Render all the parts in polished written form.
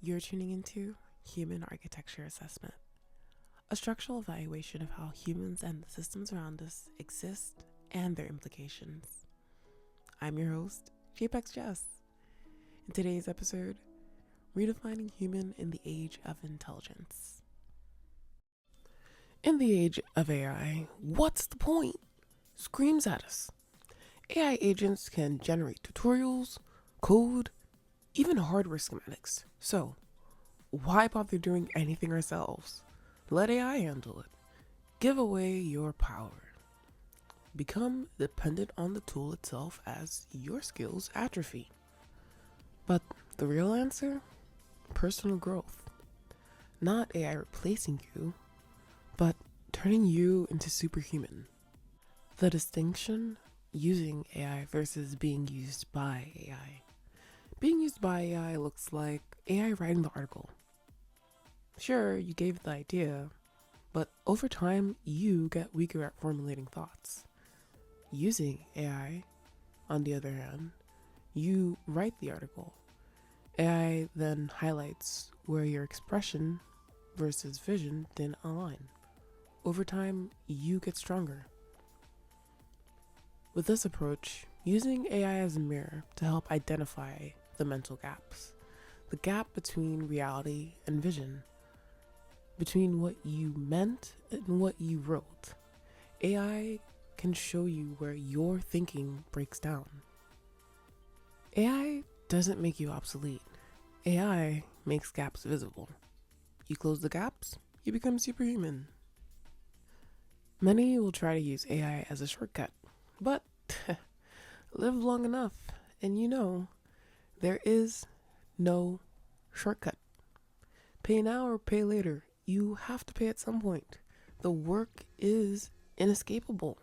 You're tuning into Human Architecture Assessment, a structural evaluation of how humans and the systems around us exist and their implications. I'm your host, JAPEXJESS. In today's episode, redefining human in the age of intelligence. In the age of AI, what's the point? Screams at us. AI agents can generate tutorials, code, even hardware schematics. So, why bother doing anything ourselves? Let AI handle it. Give away your power. Become dependent on the tool itself as your skills atrophy. But the real answer? Personal growth. Not AI replacing you, but turning you into superhuman. The distinction: using AI versus being used by AI. Being used by AI looks like AI writing the article. Sure, you gave it the idea, but over time, you get weaker at formulating thoughts. Using AI, on the other hand, you write the article. AI then highlights where your expression versus vision didn't align. Over time, you get stronger. With this approach, using AI as a mirror to help identify the mental gaps, the gap between reality and vision, between what you meant and what you wrote. AI can show you where your thinking breaks down. AI doesn't make you obsolete. AI makes gaps visible. You close the gaps, you become superhuman. Many will try to use AI as a shortcut, but live long enough and you know there is no shortcut. Pay now or pay later. You have to pay at some point. The work is inescapable.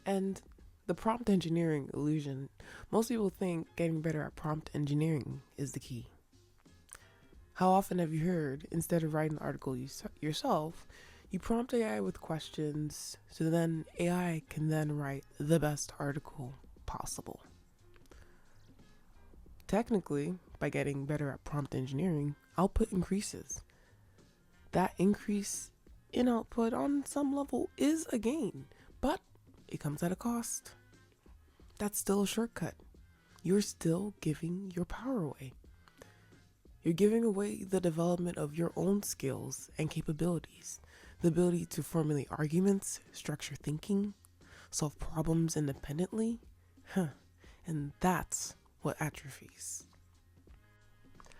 And the prompt engineering illusion, most people think getting better at prompt engineering is the key. How often have you heard, instead of writing the article yourself, you prompt AI with questions so then AI can then write the best article possible? Technically, by getting better at prompt engineering, output increases. That increase in output on some level is a gain, but it comes at a cost. That's still a shortcut. You're still giving your power away. You're giving away the development of your own skills and capabilities, the ability to formulate arguments, structure thinking, solve problems independently. And that's what atrophies.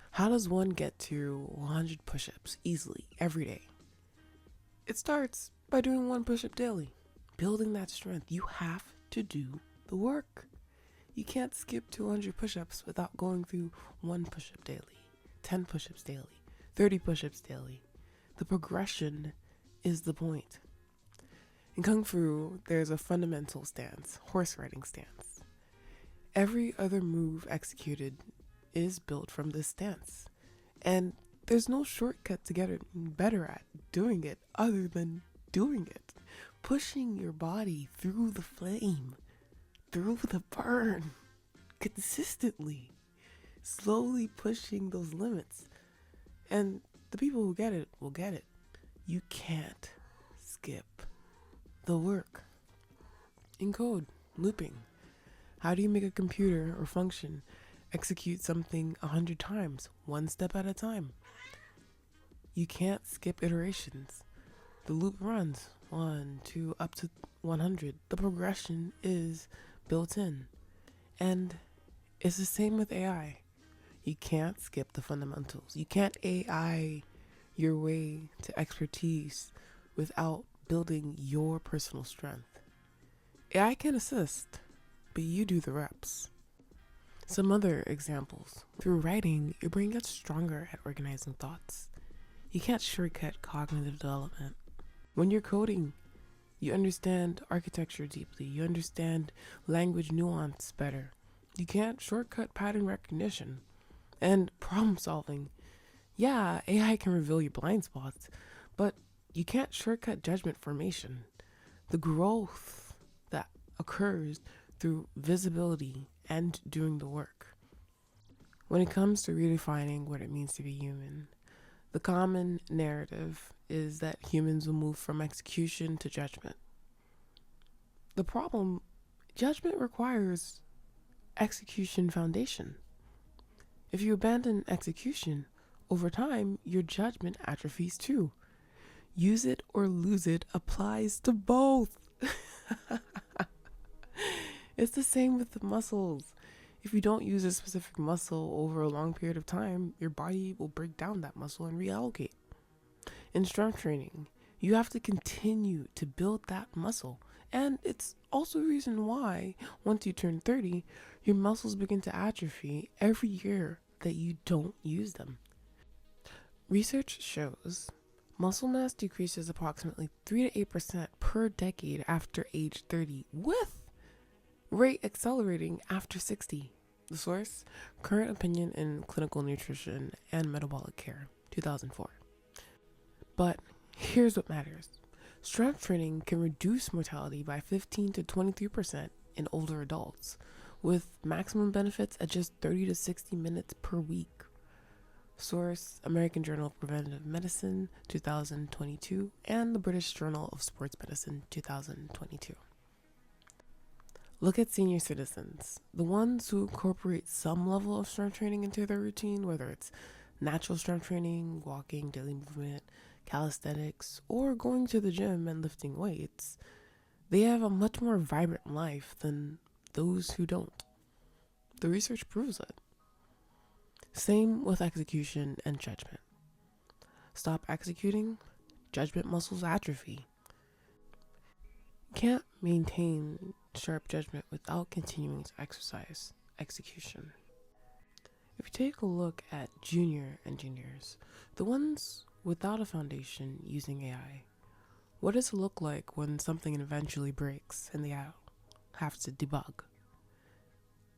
How does one get to 100 push-ups easily every day? It starts by doing one push-up daily, building that strength. You have to do the work. You can't skip 200 push-ups without going through one push-up daily, 10 push-ups daily, 30 push-ups daily. The progression is the point. In Kung Fu, there's a fundamental stance, horse riding stance. Every other move executed is built from this stance. And there's no shortcut to get better at doing it other than doing it. Pushing your body through the flame, through the burn, consistently. Slowly pushing those limits. And the people who get it will get it. You can't skip the work. In code, looping. How do you make a computer or function execute something 100 times, one step at a time? You can't skip iterations. The loop runs 1, 2, up to 100. The progression is built in. And it's the same with AI. You can't skip the fundamentals. You can't AI your way to expertise without building your personal strength. AI can assist, but you do the reps. Some other examples. Through writing, your brain gets stronger at organizing thoughts. You can't shortcut cognitive development. When you're coding, you understand architecture deeply. You understand language nuance better. You can't shortcut pattern recognition. And problem solving. Yeah, AI can reveal your blind spots, but you can't shortcut judgment formation. The growth that occurs through visibility and doing the work. When it comes to redefining what it means to be human, the common narrative is that humans will move from execution to judgment. The problem, judgment requires execution foundation. If you abandon execution, over time, your judgment atrophies too. Use it or lose it applies to both. It's the same with the muscles. If you don't use a specific muscle over a long period of time, your body will break down that muscle and reallocate. In strength training, you have to continue to build that muscle. And it's also the reason why, once you turn 30, your muscles begin to atrophy every year that you don't use them. Research shows muscle mass decreases approximately 3 to 8% per decade after age 30, with rate accelerating after 60. The source, Current Opinion in Clinical Nutrition and Metabolic Care, 2004. But here's what matters. Strength training can reduce mortality by 15 to 23% in older adults, with maximum benefits at just 30 to 60 minutes per week. Source, American Journal of Preventive Medicine, 2022, and the British Journal of Sports Medicine, 2022. Look at senior citizens, the ones who incorporate some level of strength training into their routine, whether it's natural strength training, walking, daily movement, calisthenics, or going to the gym and lifting weights. They have a much more vibrant life than those who don't. The research proves it. Same with execution and judgment. Stop executing, judgment muscles atrophy. You can't maintain sharp judgment without continuing to exercise execution. If you take a look at junior engineers, the ones without a foundation using AI, what does it look like when something eventually breaks and they have to debug?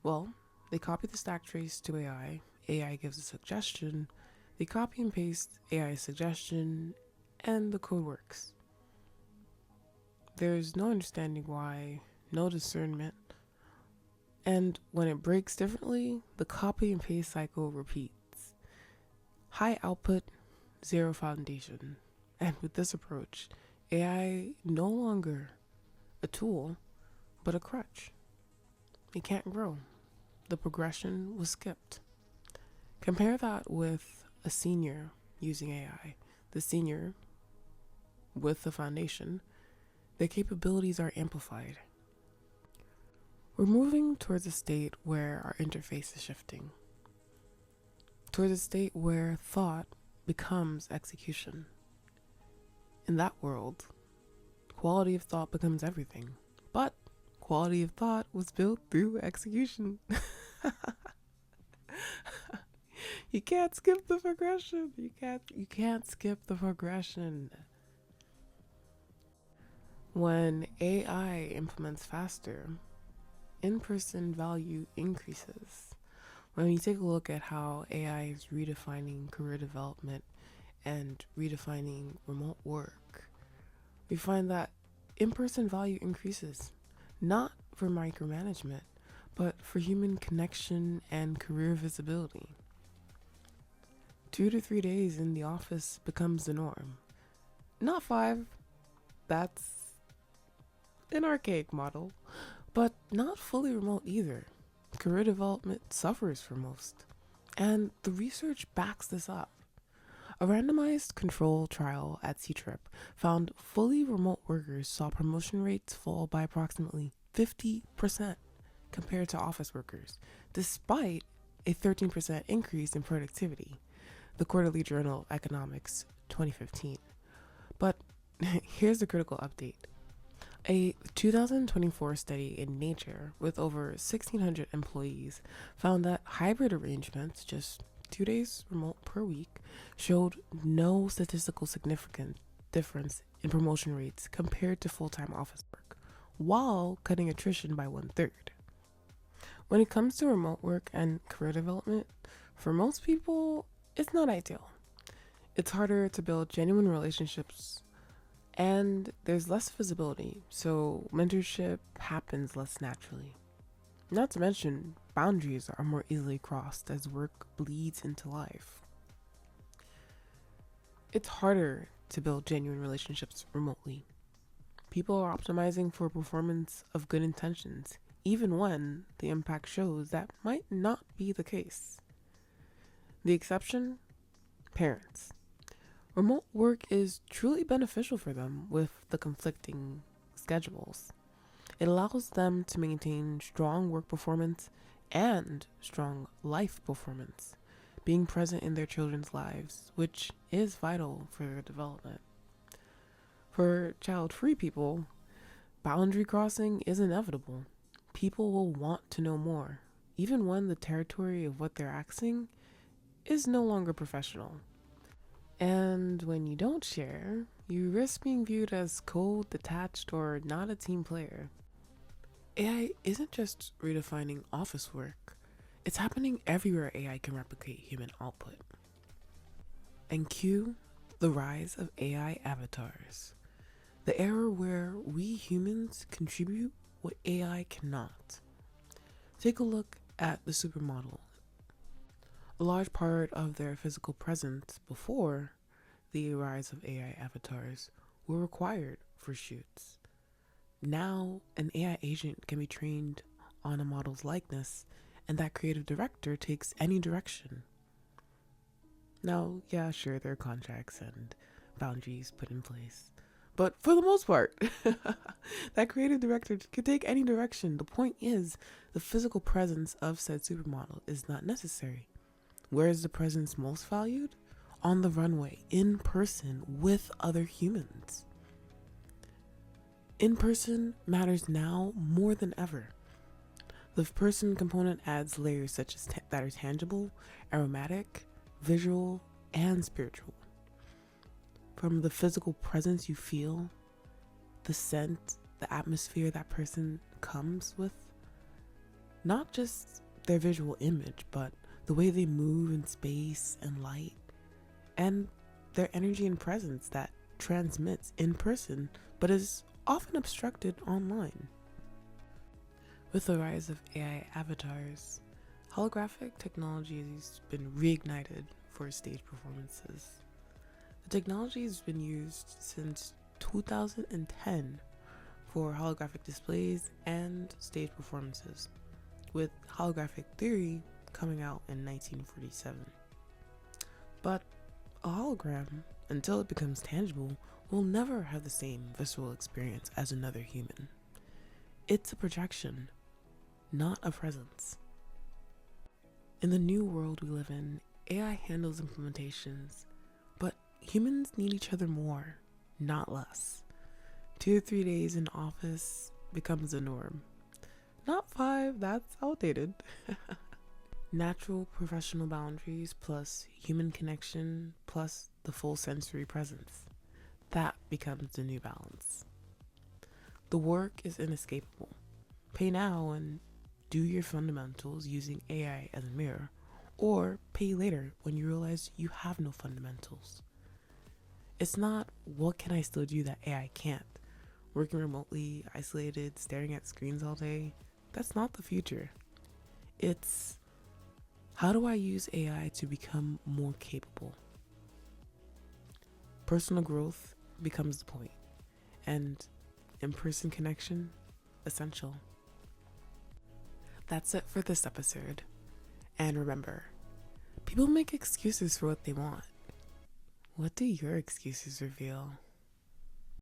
Well, they copy the stack trace to AI, AI gives a suggestion, they copy and paste AI's suggestion, and the code works. There's no understanding why, no discernment, and when it breaks differently, the copy and paste cycle repeats. High output, zero foundation. And with this approach, AI no longer a tool, but a crutch. It can't grow. The progression was skipped. Compare that with a senior using AI. The senior, with the foundation, their capabilities are amplified. We're moving towards a state where our interface is shifting. Towards a state where thought becomes execution. In that world, quality of thought becomes everything. But quality of thought was built through execution. You can't skip the progression. You can't skip the progression. When AI implements faster, in-person value increases. When you take a look at how AI is redefining career development and redefining remote work, we find that in-person value increases, not for micromanagement, but for human connection and career visibility. 2 to 3 days in the office becomes the norm. Not 5, that's an archaic model, but not fully remote either. Career development suffers for most, and the research backs this up. A randomized control trial at C-Trip found fully remote workers saw promotion rates fall by approximately 50% compared to office workers, despite a 13% increase in productivity. The Quarterly Journal of Economics, 2015. But here's the critical update. A 2024 study in Nature with over 1,600 employees found that hybrid arrangements, just 2 days remote per week, showed no statistical significant difference in promotion rates compared to full-time office work, while cutting attrition by 1/3. When it comes to remote work and career development, for most people, it's not ideal. It's harder to build genuine relationships, and there's less visibility, so mentorship happens less naturally. Not to mention, boundaries are more easily crossed as work bleeds into life. It's harder to build genuine relationships remotely. People are optimizing for performance of good intentions, even when the impact shows that might not be the case. The exception? Parents. Remote work is truly beneficial for them with the conflicting schedules. It allows them to maintain strong work performance and strong life performance, being present in their children's lives, which is vital for their development. For child-free people, boundary crossing is inevitable. People will want to know more, even when the territory of what they're asking is no longer professional. And when you don't share, you risk being viewed as cold, detached, or not a team player. AI isn't just redefining office work, it's happening everywhere AI can replicate human output. And cue the rise of AI avatars, the era where we humans contribute what AI cannot. Take a look at the supermodel. A large part of their physical presence before the rise of AI avatars were required for shoots. Now, an AI agent can be trained on a model's likeness, and that creative director takes any direction. Now, yeah, sure, there are contracts and boundaries put in place, but for the most part, that creative director can take any direction. The point is, the physical presence of said supermodel is not necessary. Where is the presence most valued? On the runway, in person, with other humans. In person matters now more than ever. The person component adds layers such as that are tangible, aromatic, visual, and spiritual. From the physical presence you feel, the scent, the atmosphere that person comes with, not just their visual image, but the way they move in space and light, and their energy and presence that transmits in person but is often obstructed online. With the rise of AI avatars, holographic technology has been reignited for stage performances. The technology has been used since 2010 for holographic displays and stage performances, with holographic theory coming out in 1947. But a hologram, until it becomes tangible, will never have the same visceral experience as another human. It's a projection, not a presence. In the new world we live in, AI handles implementations, but humans need each other more, not less. 2 or 3 days in office becomes the norm. Not 5, that's outdated. Natural professional boundaries plus human connection plus the full sensory presence. That becomes the new balance. The work is inescapable. Pay now and do your fundamentals using AI as a mirror, or pay later when you realize you have no fundamentals. It's not, what can I still do that AI can't? Working remotely, isolated, staring at screens all day, that's not the future. It's, how do I use AI to become more capable? Personal growth becomes the point, and in-person connection, essential. That's it for this episode. And remember, people make excuses for what they want. What do your excuses reveal?